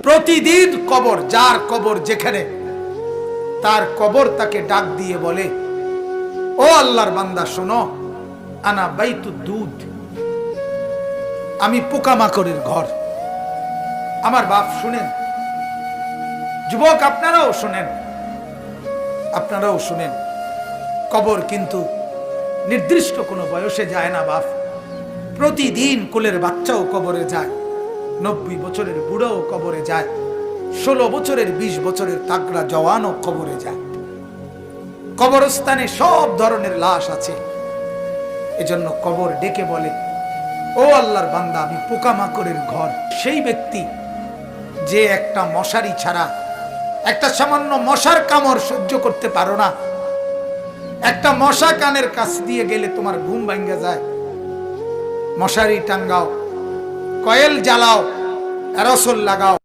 প্রতিদিন কবর, যার কবর যেখানে, তার কবর তাকে ডাক দিয়ে বলে, ও আল্লাহর বান্দা শোনো, আনা বাইতুদ দুধ, আমি পোকামাকড়ের ঘর। আমার বাপ শুনেন, যুবক আপনারাও শুনেন, আপনারাও শুনেন, কবর কিন্তু নির্দিষ্ট কোনো বয়সে যায় না বাপ। প্রতিদিন কোলের বাচ্চাও কবরে যায়, 90 বছরের বুড়াও কবরে যায়, 16 বছরের 20 বছরের তাগড়া জওয়ানও কবরে যায়। কবরস্থানে সব ধরনের লাশ আছে। এজন্য কবর ডেকে বলে, ও আল্লাহর বান্দা, আমি পোকামাকড়ের ঘর। সেই ব্যক্তি যে একটা মশারি ছাড়া, একটা সামান্য মশার কামড় সহ্য করতে পারো না, একটা মশা কানের কাছ দিয়ে গেলে তোমার ঘুম ভাঙ্গা যায়, মশারি টাঙ্গাও, কয়েল জ্বালাও, অ্যারোসল লাগাও,